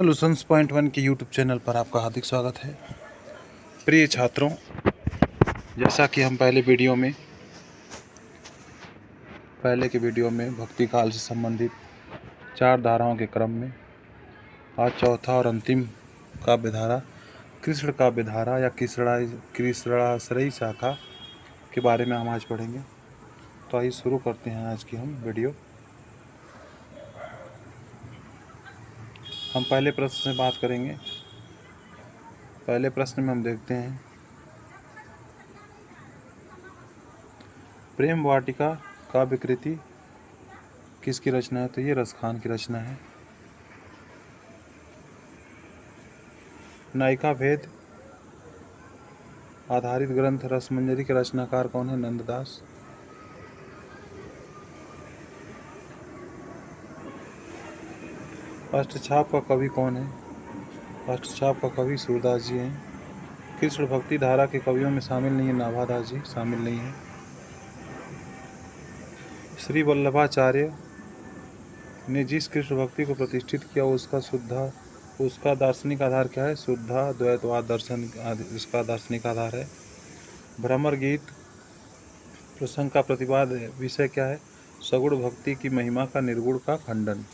Solutions point one के YouTube channel पर आपका हार्दिक स्वागत है। प्रिय छात्रों, जैसा कि हम पहले के वीडियो में भक्ति काल से संबंधित 4 धाराओं के क्रम में आज चौथा और अंतिम काव्य धारा कृष्ण काव्य धारा या कृष्णाश्रयी शाखा के बारे में हम आज पढ़ेंगे। तो आइए शुरू करते हैं आज की हम वीडियो। हम पहले प्रश्न से बात करेंगे। पहले प्रश्न में हम देखते हैं, प्रेम वाटिका काव्य कृति किसकी रचना है? तो ये रसखान की रचना है। नायिका भेद आधारित ग्रंथ रसमंजरी के रचनाकार कौन है? नंददास। अष्टछाप का कवि कौन है? अष्टछाप का कवि सूरदास जी हैं। कृष्ण भक्ति धारा के कवियों में शामिल नहीं है नाभादास जी, शामिल नहीं है। श्री वल्लभाचार्य ने जिस कृष्ण भक्ति को प्रतिष्ठित किया उसका दार्शनिक आधार क्या है? शुद्धाद्वैतवाद दर्शन इसका दार्शनिक आधार है। भ्रमर गीत प्रसंग का प्रतिपाद्य विषय क्या है? सगुण भक्ति की महिमा का निर्गुण का खंडन।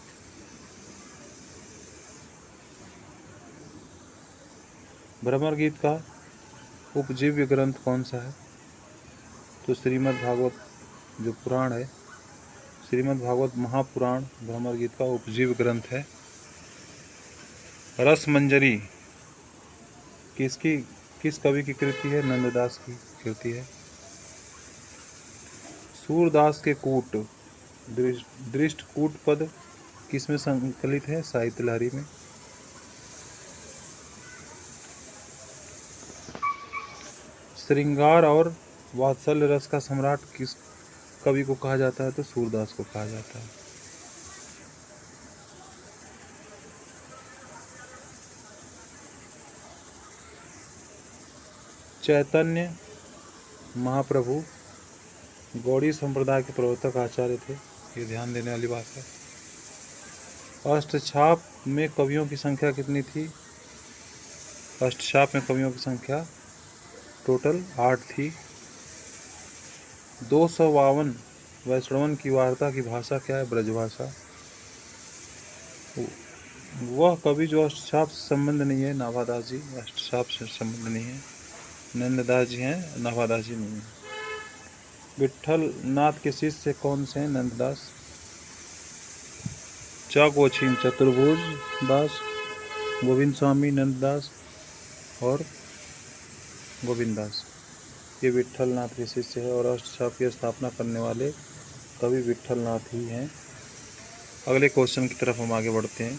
भ्रमर गीत का उपजीव्य ग्रंथ कौन सा है? तो श्रीमद् भागवत जो पुराण है, श्रीमद् भागवत महापुराण भ्रमर गीत का उपजीव्य ग्रंथ है। रसमंजरी किस कवि की कृति है? नंददास की कृति है। सूरदास के कूट दृष्ट कूट पद किसमें संकलित है? साहित्य लहरी में। श्रृंगार और वात्सल्य रस का सम्राट किस कवि को कहा जाता है? तो सूरदास को कहा जाता है। चैतन्य महाप्रभु गौड़ी संप्रदाय के प्रवर्तक आचार्य थे, ये ध्यान देने वाली बात है। अष्टछाप में कवियों की संख्या कितनी थी? अष्टछाप में कवियों की संख्या टोटल 8 थी। 252 वैष्णवन की वार्ता की भाषा क्या है? ब्रजभाषा। वह कवि जो अष्टछाप से संबंध नहीं है, नाभादास जी अष्टछाप से संबंध नहीं है। नंददास जी हैं, नाभादास जी नहीं है। विठल नाथ के शिष्य कौन से हैं? नंददास। चाकोछीन चतुर्भुज दास, गोविंद स्वामी नंददास और गोविंद दास, ये विठल नाथ के शिष्य है और अष्टछाप की स्थापना करने वाले कवि विठल नाथ ही हैं। अगले क्वेश्चन की तरफ हम आगे बढ़ते हैं।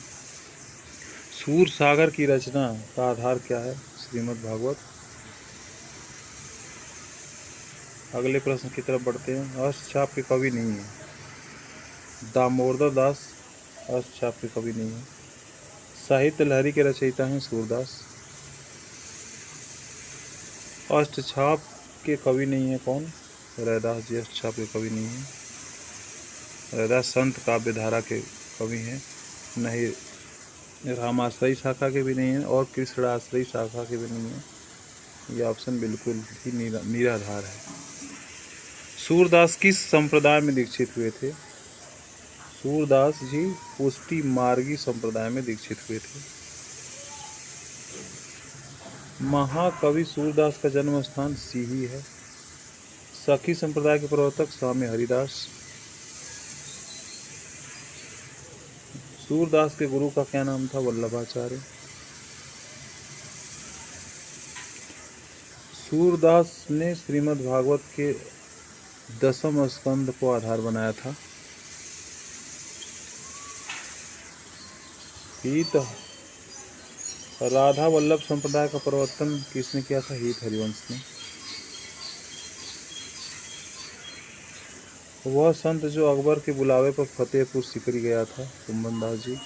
सूर सागर की रचना का आधार क्या है? श्रीमद् भागवत। अगले प्रश्न की तरफ बढ़ते हैं। अष्टछाप के कवि नहीं है। दामोदर दास अष्टछाप के कवि नहीं है। साहित्य लहरी के रचयिता हैं सूरदास। अष्टछाप के कवि नहीं है कौन? रैदास जी अष्टछाप के कवि नहीं है। रैदास संत काव्य धारा के कवि हैं, नहीं रामाश्रयी शाखा के भी नहीं है और कृष्णाश्रयी शाखा के भी नहीं है। ये ऑप्शन बिल्कुल ही निराधार है। सूरदास किस संप्रदाय में दीक्षित हुए थे? सूरदास जी पुष्टि मार्गी संप्रदाय में दीक्षित हुए थे। महाकवि सूरदास का जन्म स्थान सीही है। सखी संप्रदाय के प्रवर्तक स्वामी हरिदास। सूरदास के गुरु का क्या नाम था? वल्लभाचार्य। सूरदास ने श्रीमद् भागवत के 10वें स्कंद को आधार बनाया था। हित राधा वल्लभ संप्रदाय का प्रवर्तन किसने किया था? हित हरिवंश ने। वह संत जो अकबर के बुलावे पर फतेहपुर सीकरी गया था? कुंभन दास जी।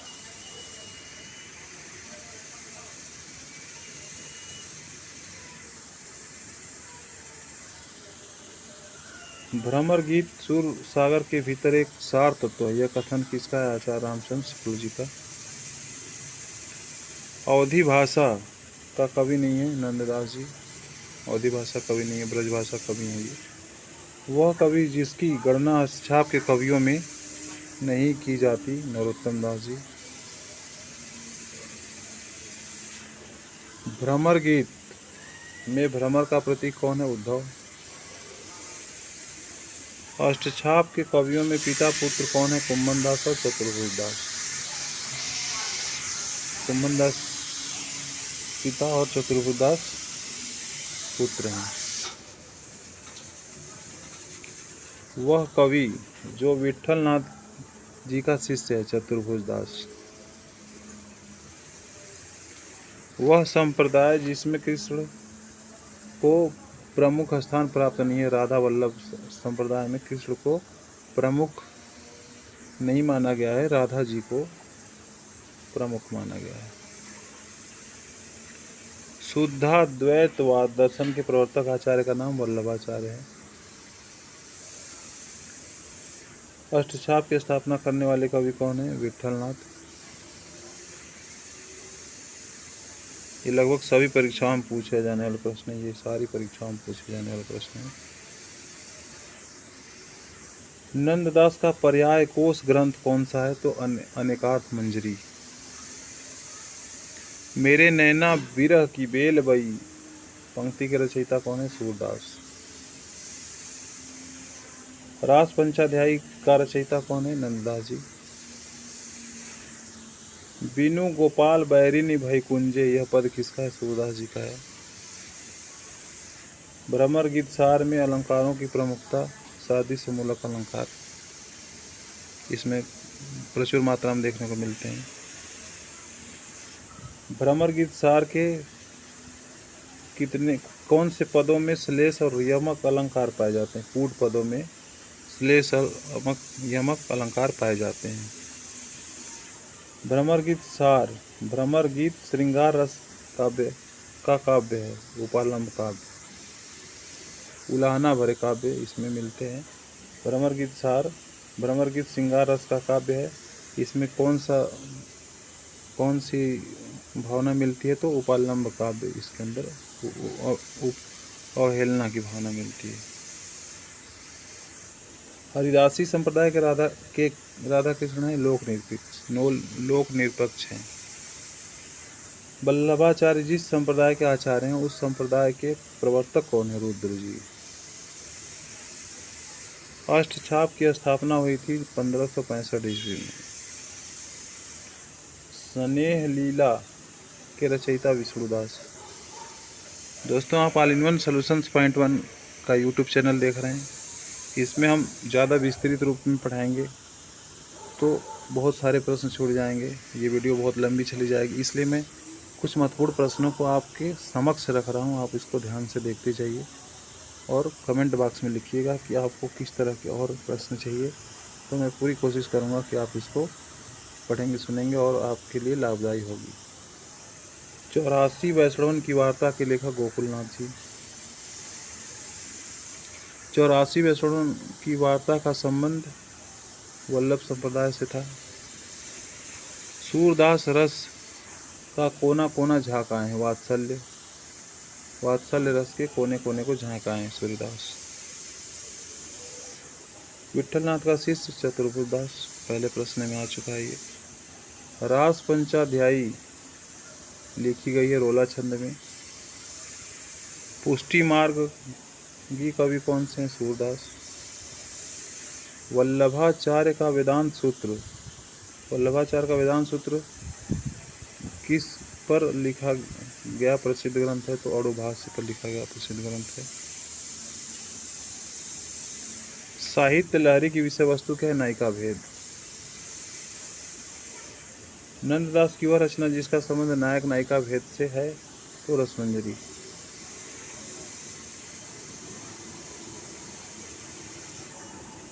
भ्रमर गीत सूर सागर के भीतर एक सार तत्व है, यह कथन किसका है? आचार्य रामचंद्र शुक्ल जी का। अवधी भाषा का कवि नहीं है नंददास जी, अवधी भाषा कवि नहीं है, ब्रजभाषा कवि है ये। वह कवि जिसकी गणना हस्तछाप के कवियों में नहीं की जाती, नरोत्तम दास जी। भ्रमर गीत में भ्रमर का प्रतीक कौन है, उद्धव। अष्टछाप के कवियों में पिता पुत्र कौन है, कुम्मन दास और चतुर्भुज दास। कुम्मन दास पिता और चतुर्भुज दास पुत्र हैं। वह कवि जो विठल नाथ जी का शिष्य है, चतुर्भुज दास। वह संप्रदाय जिसमें कृष्ण को प्रमुख स्थान प्राप्त नहीं है, राधा वल्लभ संप्रदाय में कृष्ण को प्रमुख नहीं माना गया है, राधा जी को प्रमुख माना गया है। शुद्धाद्वैतवाद दर्शन के प्रवर्तक आचार्य का नाम वल्लभाचार्य है। अष्टछाप की स्थापना करने वाले कवि कौन है, विठलनाथ। ये लगभग सभी परीक्षाओं में पूछे जाने वाले प्रश्न है, ये सारी परीक्षाओं में पूछे जाने वाले प्रश्न है। नंददास का पर्याय कोश ग्रंथ कौन सा है, तो अनेकार्थ मंजरी। मेरे नैना बिरह की बेल बई पंक्ति के रचयिता कौन है, सूरदास। रास पंचाध्यायी का रचयिता कौन है, नंददास जी। बिनु गोपाल बैरिनी भई कुंजे, यह पद किसका है, सूरदास जी का है। भ्रमर गीत सार में अलंकारों की प्रमुखता, सादृश्य मूलक अलंकार इसमें प्रचुर मात्रा में देखने को मिलते हैं। भ्रमर गीत सार के कौन से पदों में श्लेष और यमक अलंकार पाए जाते हैं, कूट पदों में श्लेष और यमक अलंकार पाए जाते हैं। भ्रमर गीत सार, भ्रमर गीत श्रृंगार रस काव्य का काव्य है, उपालंब काव्य, उलाहना भरे काव्य इसमें मिलते हैं। भ्रमर गीत सार, भ्रमर गीत श्रृंगार रस का काव्य है, इसमें कौन सी भावना मिलती है, तो उपालंब काव्य, इसके अंदर अवहेलना की भावना मिलती है। हरिदासी संप्रदाय के राधा कृष्ण है लोक निरपेक्ष हैं। वल्लभाचार्य जिस संप्रदाय के आचार्य हैं, उस संप्रदाय के प्रवर्तक कौन है, रुद्र जी। अष्टछाप की स्थापना हुई थी 1565 ईस्वी में। स्नेह लीला के रचयिता विष्णुदास। दोस्तों, आप all in one solutions point 1 का यूट्यूब चैनल देख रहे हैं। इसमें हम ज़्यादा विस्तृत रूप में पढ़ाएंगे तो बहुत सारे प्रश्न छूट जाएंगे, ये वीडियो बहुत लंबी चली जाएगी, इसलिए मैं कुछ महत्वपूर्ण प्रश्नों को आपके समक्ष रख रहा हूँ। आप इसको ध्यान से देखते जाइए और कमेंट बॉक्स में लिखिएगा कि आपको किस तरह के और प्रश्न चाहिए, तो मैं पूरी कोशिश करूँगा कि आप इसको पढ़ेंगे सुनेंगे और आपके लिए लाभदायी होगी। 84 वैष्णवन की वार्ता के लेखक गोकुलनाथ जी। 84 वैष्णवन की वार्ता का संबंध वल्लभ संप्रदाय से था। सूरदास रस का कोना कोना झाँकाएं, वात्सल्य रस के कोने कोने को झाँकाएं, सूरदास। विठलनाथ का शिष्य चतुर्भुज दास, पहले प्रश्न में आ चुका है ये। रास पंचाध्यायी लिखी गई है रोला छंद में। पुष्टि मार्ग की कवि कौन से हैं, सूरदास। वल्लभाचार्य का वेदांत सूत्र, वल्लभाचार्य का वेदांत सूत्र किस पर लिखा गया प्रसिद्ध ग्रंथ है, तो अणुभाष्य पर लिखा गया प्रसिद्ध ग्रंथ है। साहित्य लहरी की विषय वस्तु क्या है, नायिका भेद। नंददास की वह रचना जिसका संबंध नायक नायिका भेद से है, तो रसमंजरी।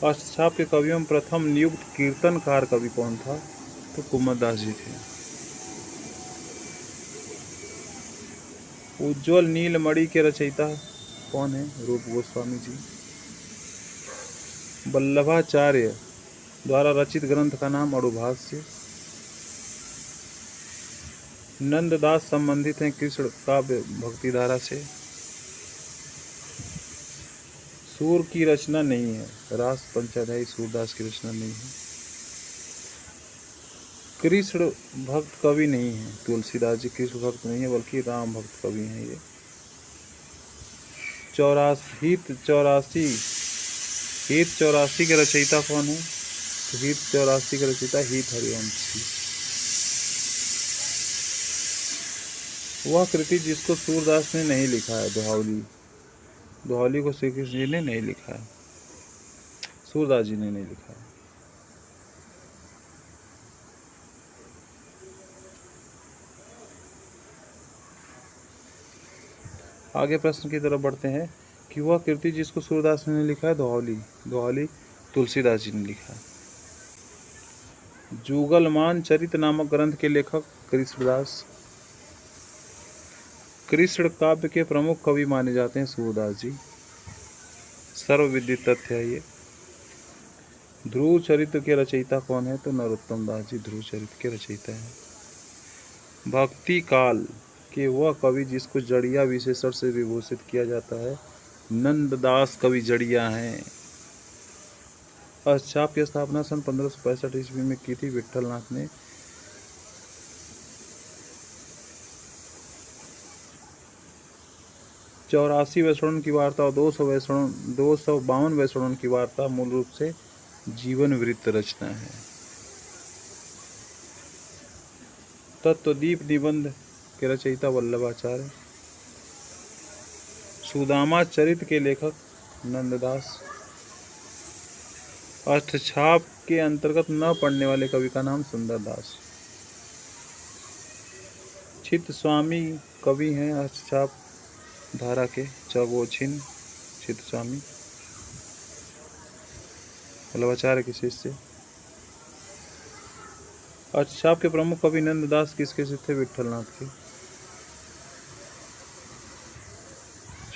अष्टछाप के कवियों में प्रथम नियुक्त कीर्तनकार कवि कौन था, तो कुम्मदास जी थे। उज्ज्वल नीलमणि के रचयिता कौन है, रूप गोस्वामी जी। वल्लभाचार्य द्वारा रचित ग्रंथ का नाम अणुभाष्य। नंददास संबंधित हैं कृष्ण काव्य भक्ति धारा से। सूर की रचना नहीं है, रास पंचाध्यायी सूरदास की रचना नहीं है। कृष्ण भक्त कवि नहीं है, तुलसीदास जी कृष्ण भक्त नहीं है बल्कि राम भक्त कवि हैं ये। 84 हित 84 के रचयिता कौन है? तो हित 84 के रचयिता हित हरिवंशी। वह कृति जिसको सूरदास ने नहीं लिखा है, दोहावली। दोहावली को श्री कृष्ण जी ने नहीं लिखा है, सूरदास जी ने नहीं लिखा है। आगे प्रश्न की तरफ बढ़ते हैं कि वह कृति जिसको सूरदास ने लिखा है, दोहावली। दोहावली तुलसीदास जी ने लिखा है। जुगलमान चरित नामक ग्रंथ के लेखक कृष्णदास। कृष्ण काव्य के प्रमुख कवि माने जाते हैं सूरदास जी, सर्वविदित तथ्य है ये। ध्रुव चरित्र के रचयिता कौन है? तो नरोत्तम दास जी ध्रुव चरित्र के रचयिता हैं। भक्ति काल के वह कवि जिसको जड़िया विशेषण से विभूषित किया जाता है, नंददास कवि जड़िया हैं। अष्टछाप की स्थापना सन 1565 ईस्वी में की थी विठलनाथ ने। चौरासी वैष्णव की वार्ता और 252 वैष्णव की वार्ता मूल रूप से जीवन वृत्त रचना है। तत्वदीप निबंध के रचयिता वल्लभाचार्य। सुदामा चरित्र के लेखक नंददास। अष्टछाप के अंतर्गत न पढ़ने वाले कवि का नाम सुंदरदास। चित्त स्वामी कवि हैं अष्टछाप धारा के, चगोछिन चित्त स्वामी वल्लभाचार्य के शिष्य। अष्टछाप के प्रमुख कवि नंददास किसके शिष्य थे? विठलनाथ के।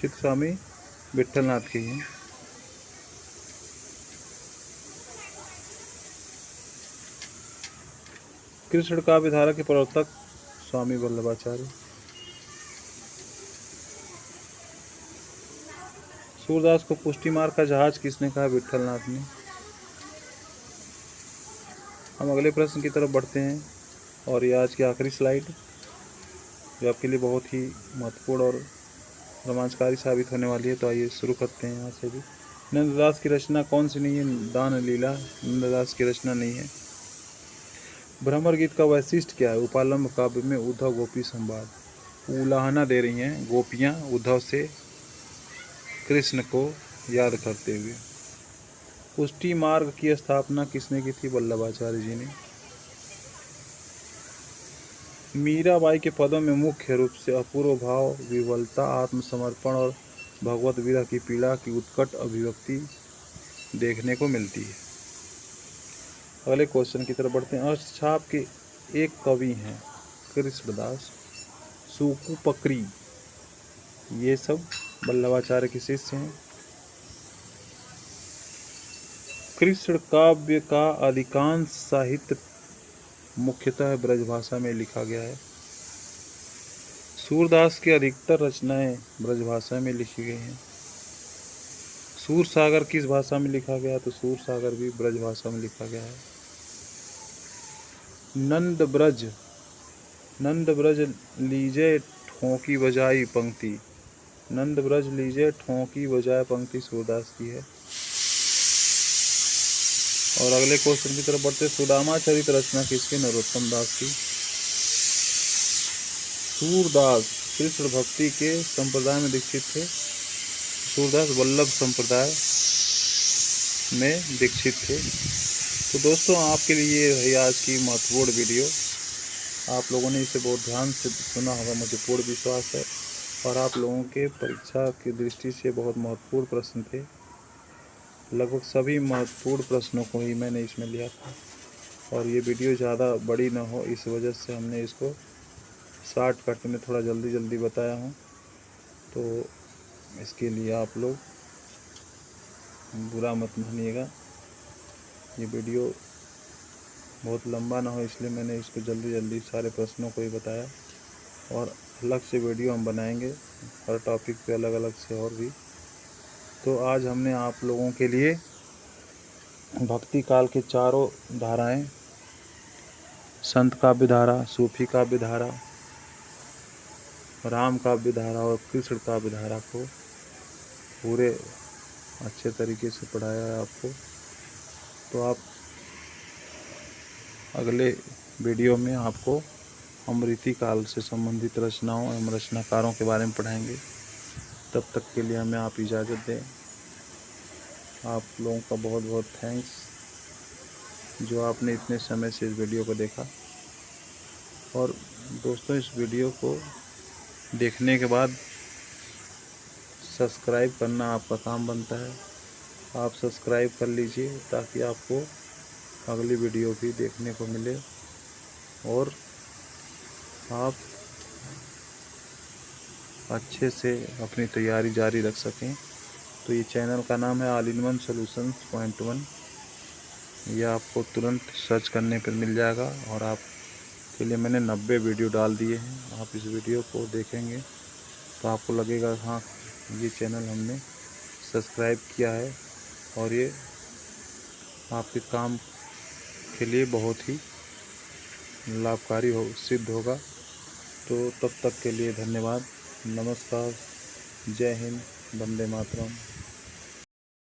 चित्त स्वामी विठलनाथ के हैं। कृष्ण काव्य धारा के प्रवर्तक स्वामी वल्लभाचार्य। सूरदास को पुष्टि मार्ग का जहाज किसने कहा? विठलनाथ ने। हम अगले प्रश्न की तरफ बढ़ते हैं और ये आज की आखिरी स्लाइड जो आपके लिए बहुत ही महत्वपूर्ण और रोमांचकारी साबित होने वाली है। तो आइए शुरू करते हैं यहाँ से भी। नंददास की रचना कौन सी नहीं है? दान लीला नंददास की रचना नहीं है। भ्रमर गीत का वैशिष्ट्य क्या है? उपालंब काव्य में उद्धव गोपी संवाद। उलाहना दे रही हैं गोपियाँ उद्धव से कृष्ण को याद करते हुए। पुष्टि मार्ग की स्थापना किसने की थी? वल्लभाचार्य जी ने। मीराबाई के पदों में मुख्य रूप से अपूर्व भाव, विवलता, आत्मसमर्पण और भगवत विरह की पीड़ा की उत्कट अभिव्यक्ति देखने को मिलती है। अगले क्वेश्चन की तरफ बढ़ते हैं। अष्टछाप के एक कवि हैं कृष्णदास, सुकुपक्री, ये सब वल्लभाचार्य के शिष्य हैं। कृष्ण काव्य का अधिकांश साहित्य मुख्यतः ब्रजभाषा में लिखा गया है। सूरदास की अधिकतर रचनाएं ब्रजभाषा में लिखी गई हैं। सूर सागर किस भाषा में लिखा गया? तो सूर सागर भी ब्रजभाषा में लिखा गया है। नंद ब्रज लीजे ठोंकी बजाई पंक्ति। नंद ब्रज लीजे ठोंकी बजाए पंक्ति सूरदास की है। और अगले क्वेश्चन की तरफ बढ़ते। सुदामा चरित रचना किसकी? नरोत्तम दास की। सूरदास कृष्ण भक्ति के संप्रदाय में दीक्षित थे। सूरदास वल्लभ संप्रदाय में दीक्षित थे। तो दोस्तों आपके लिए है आज की महत्वपूर्ण वीडियो। आप लोगों ने इसे बहुत ध्यान से सुना होगा, मुझे पूर्ण विश्वास है। और आप लोगों के परीक्षा की दृष्टि से बहुत महत्वपूर्ण प्रश्न थे। लगभग सभी महत्वपूर्ण प्रश्नों को ही मैंने इसमें लिया था। और ये वीडियो ज़्यादा बड़ी ना हो इस वजह से हमने इसको शॉर्टकट में थोड़ा जल्दी बताया हूँ। तो इसके लिए आप लोग बुरा मत मानिएगा। ये वीडियो बहुत लंबा ना हो इसलिए मैंने इसको जल्दी सारे प्रश्नों को ही बताया। और अलग से वीडियो हम बनाएंगे हर टॉपिक पे अलग अलग से और भी। तो आज हमने आप लोगों के लिए भक्ति काल के चारों धाराएं, संत काव्य धारा, सूफी काव्य धारा, राम काव्य धारा और कृष्ण काव्य धारा को पूरे अच्छे तरीके से पढ़ाया है आपको। तो आप अगले वीडियो में आपको अमृति काल से संबंधित रचनाओं एवं रचनाकारों के बारे में पढ़ाएंगे। तब तक के लिए हमें आप इजाज़त दें। आप लोगों का बहुत बहुत थैंक्स जो आपने इतने समय से इस वीडियो को देखा। और दोस्तों, इस वीडियो को देखने के बाद सब्सक्राइब करना आपका काम बनता है। आप सब्सक्राइब कर लीजिए ताकि आपको अगली वीडियो भी देखने को मिले और आप अच्छे से अपनी तैयारी जारी रख सकें। तो ये चैनल का नाम है all in one solutions point 1। ये आपको तुरंत सर्च करने पर मिल जाएगा और आपके लिए मैंने 90 वीडियो डाल दिए हैं। आप इस वीडियो को देखेंगे तो आपको लगेगा हाँ, ये चैनल हमने सब्सक्राइब किया है और ये आपके काम के लिए बहुत ही लाभकारी सिद्ध होगा। तो तब तक के लिए धन्यवाद। नमस्कार, जय हिंद, वंदे मातरम।